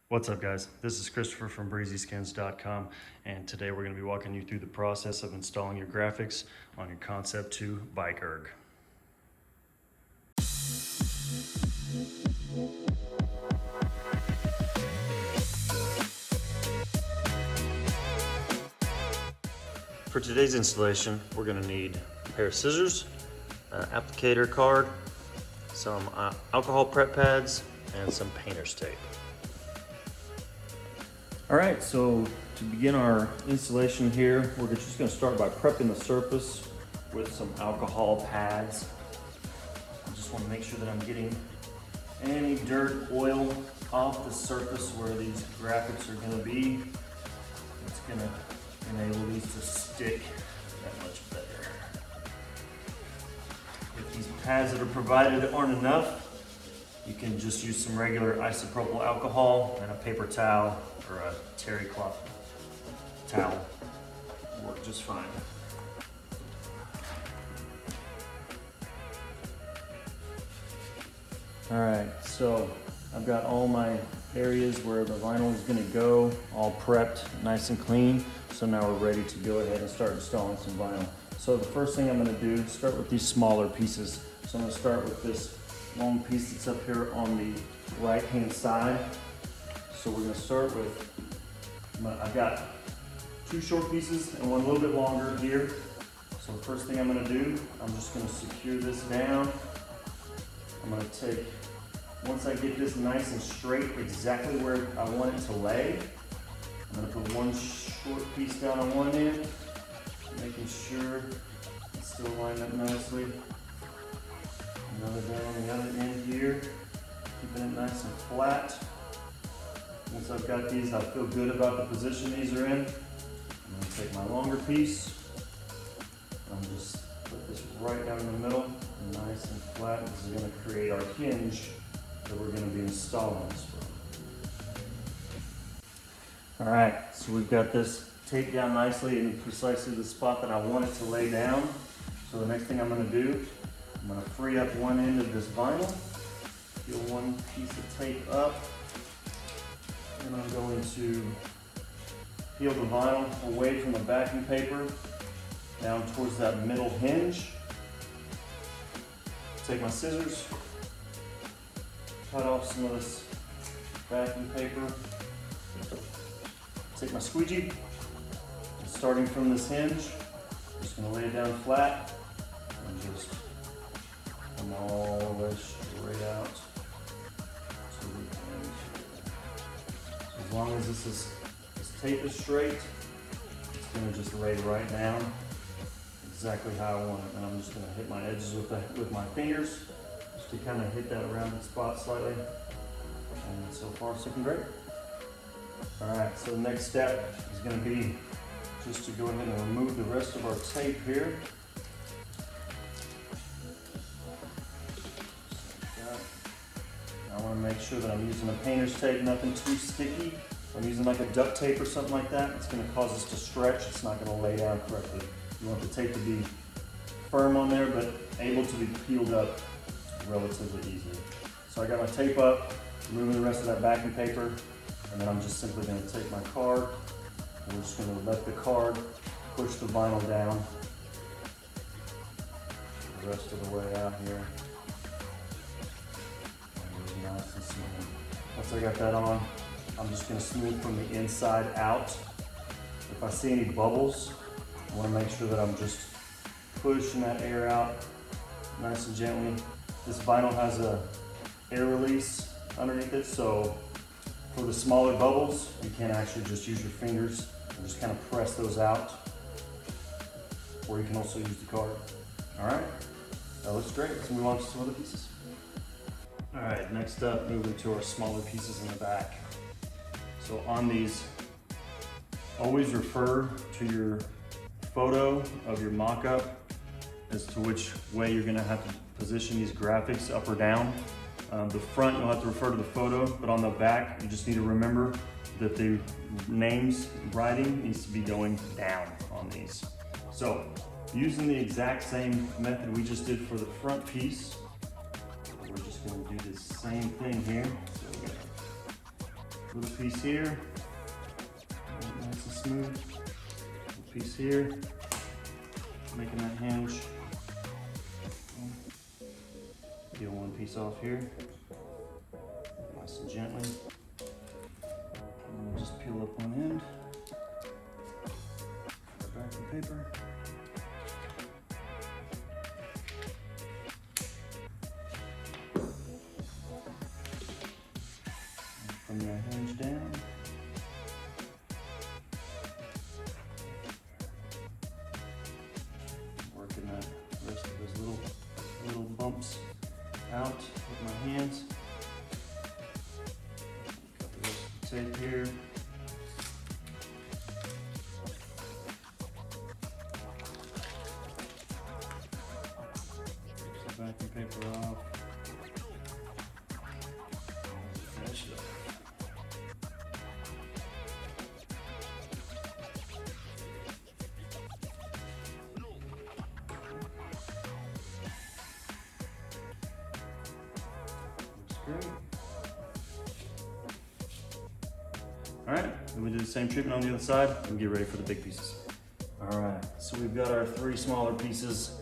What's up, guys? This is Christopher from breezyskins.com, and today we're going to be walking you through the process of installing your graphics on your Concept 2 bike erg. For today's installation, we're going to need a pair of scissors, an applicator card, some alcohol prep pads, and some painter's tape. All right, so to begin our installation here, we're just going to start by prepping the surface with some alcohol pads. I just want to make sure that I'm getting any dirt, oil off the surface where these graphics are going to be. It's going to enable these to stick that much better. If these pads that are provided aren't enough, you can just use some regular isopropyl alcohol and a paper towel or a terry cloth towel. It'll work just fine. All right, so I've got all my areas where the vinyl is gonna go, all prepped, nice and clean. So now we're ready to go ahead and start installing some vinyl. So the first thing I'm gonna do is start with these smaller pieces. So I'm gonna start with this long piece that's up here on the right-hand side. So we're gonna start with, I've got two short pieces and one a little bit longer here. So the first thing I'm gonna do, I'm just gonna secure this down. I'm gonna take, once I get this nice and straight, exactly where I want it to lay, I'm gonna put one short piece down on one end, making sure it's still lined up nicely. Another down on the other end here, keeping it nice and flat. Once I've got these, I feel good about the position these are in. I'm gonna take my longer piece, and I'm just put this right down in the middle, nice and flat. This is gonna create our hinge that we're gonna be installing this from. All right, so we've got this taped down nicely in precisely the spot that I want it to lay down. So the next thing I'm gonna do, I'm gonna free up one end of this vinyl, peel one piece of tape up, and I'm going to peel the vinyl away from the backing paper down towards that middle hinge. Take my scissors, cut off some of this backing paper, take my squeegee, and starting from this hinge, I'm just gonna lay it down flat and just come all the way straight out to the hinge. So as long as this tape is straight, it's gonna just lay right down exactly how I want it. And I'm just gonna hit my edges with my fingers just to kind of hit that rounded spot slightly. And so far, so great. All right, so the next step is gonna be just to go ahead and remove the rest of our tape here. I wanna make sure that I'm using a painter's tape, nothing too sticky. If I'm using like a duct tape or something like that, it's gonna cause us to stretch. It's not gonna lay down correctly. You want the tape to be firm on there, but able to be peeled up relatively easily. So I got my tape up, removing the rest of that backing paper, and then I'm just simply gonna take my card, and we're just gonna let the card push the vinyl down the rest of the way out here. And nice and smooth. Once I got that on, I'm just gonna smooth from the inside out. If I see any bubbles, I wanna make sure that I'm just pushing that air out nice and gently. This vinyl has a air release underneath it, so for the smaller bubbles, you can actually just use your fingers and just kind of press those out, or you can also use the card. All right, that looks great. Let's move on to some other pieces. All right, next up, moving to our smaller pieces in the back. So on these, always refer to your photo of your mock-up as to which way you're gonna have to position these graphics, up or down. The front, you'll have to refer to the photo, but on the back, you just need to remember that the names, writing needs to be going down on these. So, using the exact same method we just did for the front piece, we're just gonna do the same thing here. So we're gonna Little piece here, nice and smooth. Little piece here, making that hinge. Peel one piece off here, nice and gently. And we'll just peel up one end. Backing paper. From that hinge down. Working that rest of those little bumps out with my hands. Got the rest of the tape here. Take the backing paper off. Finish it up. Great. All right, then we do the same treatment on the other side and get ready for the big pieces. All right, so we've got our 3 smaller pieces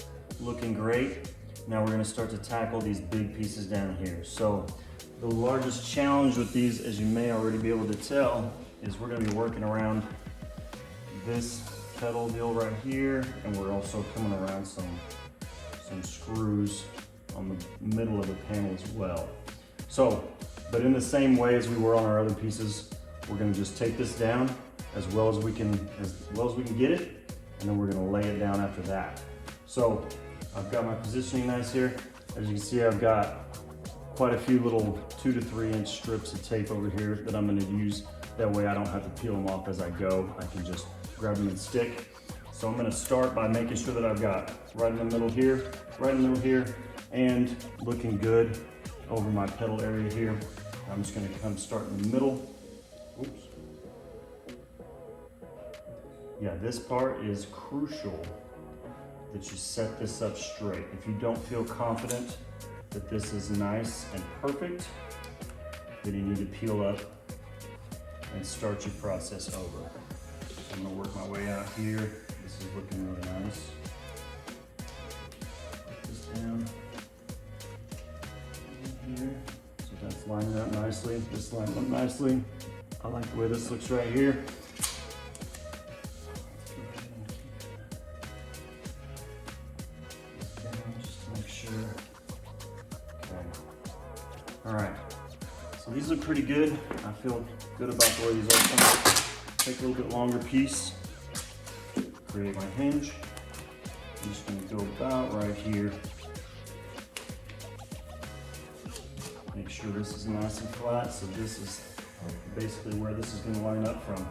looking great. Now we're gonna start to tackle these big pieces down here. So the largest challenge with these, as you may already be able to tell, is we're gonna be working around this pedal deal right here, and we're also coming around some screws on the middle of the panel as well. So, but in the same way as we were on our other pieces, we're gonna just take this down as well as we can get it, and then we're gonna lay it down after that. So, I've got my positioning nice here. As you can see, I've got quite a few little 2 to 3 inch strips of tape over here that I'm gonna use. That way I don't have to peel them off as I go. I can just grab them and stick. So I'm gonna start by making sure that I've got right in the middle here, and looking good over my pedal area here. I'm just gonna come start in the middle. Oops. Yeah, this part is crucial that you set this up straight. If you don't feel confident that this is nice and perfect, then you need to peel up and start your process over. So I'm gonna work my way out here. This is looking really nice. Put this down. Here. So that's lining up nicely. This lined up nicely. I like the way this looks right here. Just to make sure. Okay. All right. So these look pretty good. I feel good about the way these are. I'm gonna take a little bit longer piece. Create my hinge. I'm just going to go about right here. Make sure this is nice and flat, so this is basically where this is going to line up from.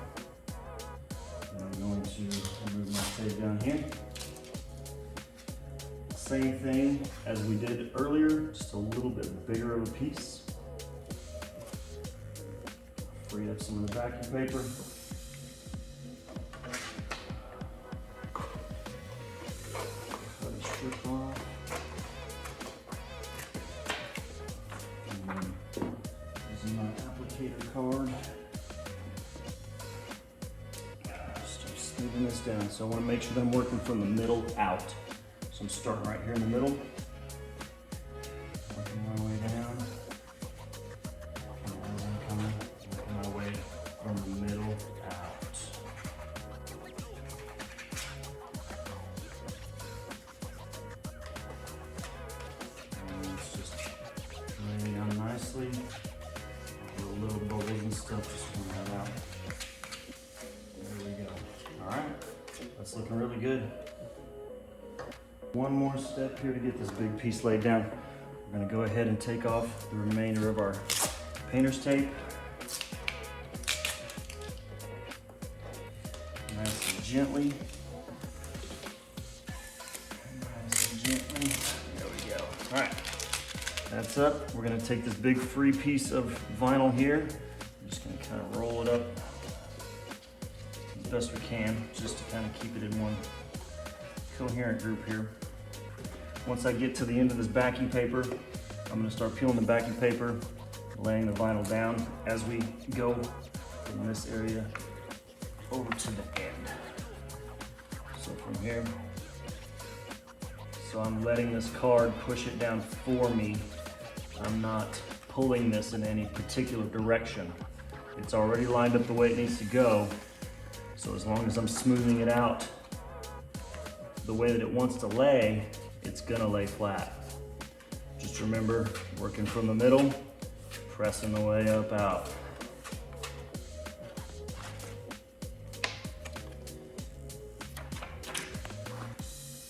And I'm going to remove my tape down here. Same thing as we did earlier, just a little bit bigger of a piece. Free up some of the backing paper. Cut a strip off. This is my applicator card. Just start smoothing this down. So I want to make sure that I'm working from the middle out. So I'm starting right here in the middle. Working my way down. Working my way from the middle out. And it's just laying down nicely. Little bubbles and stuff just coming that out. There we go. All right, that's looking really good. One more step here to get this big piece laid down. We're gonna go ahead and take off the remainder of our painter's tape. Nice and gently. Nice and gently. There we go. All right. That's up. We're gonna take this big free piece of vinyl here. I'm just gonna kind of roll it up as best we can, just to kind of keep it in one coherent group here. Once I get to the end of this backing paper, I'm gonna start peeling the backing paper laying the vinyl down as we go from this area over to the end. So from here, so I'm letting this card push it down for me. I'm not pulling this in any particular direction. It's already lined up the way it needs to go. So as long as I'm smoothing it out the way that it wants to lay, it's gonna lay flat. Just remember, working from the middle, pressing the way up out.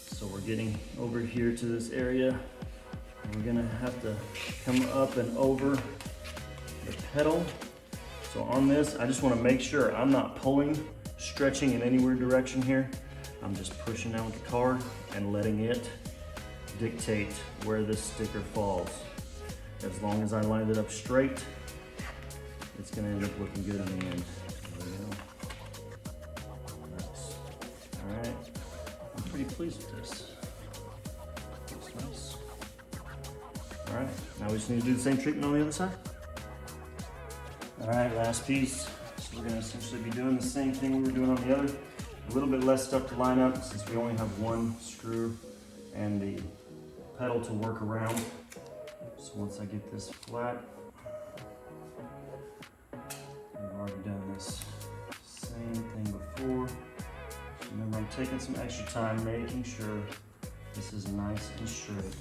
So we're getting over here to this area. We're gonna have to come up and over the pedal. So on this, I just wanna make sure I'm not pulling, stretching in any weird direction here. I'm just pushing down with the card and letting it dictate where this sticker falls. As long as I lined it up straight, it's gonna end up looking good in the end. There we go. Nice. All right, I'm pretty pleased with this. Looks nice. All right, now we just need to do the same treatment on the other side. All right, last piece. So we're gonna essentially be doing the same thing we were doing on the other. A little bit less stuff to line up since we only have one screw and the pedal to work around. So once I get this flat, I've already done this same thing before. Remember, I'm taking some extra time making sure this is nice and straight.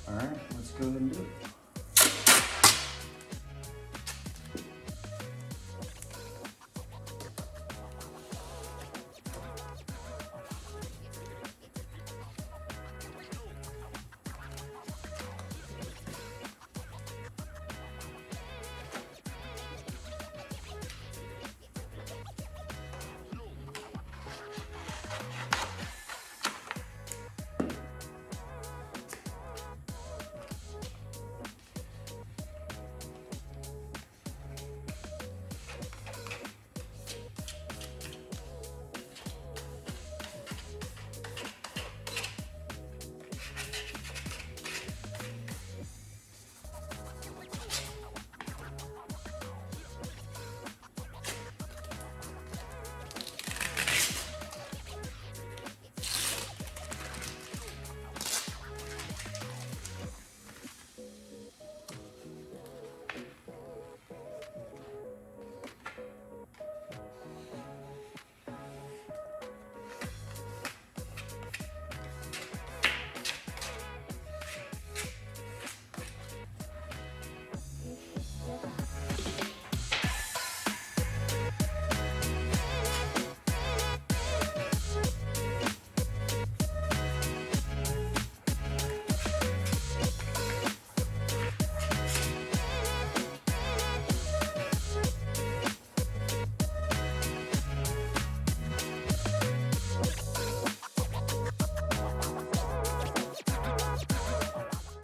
All right, let's go ahead and do it.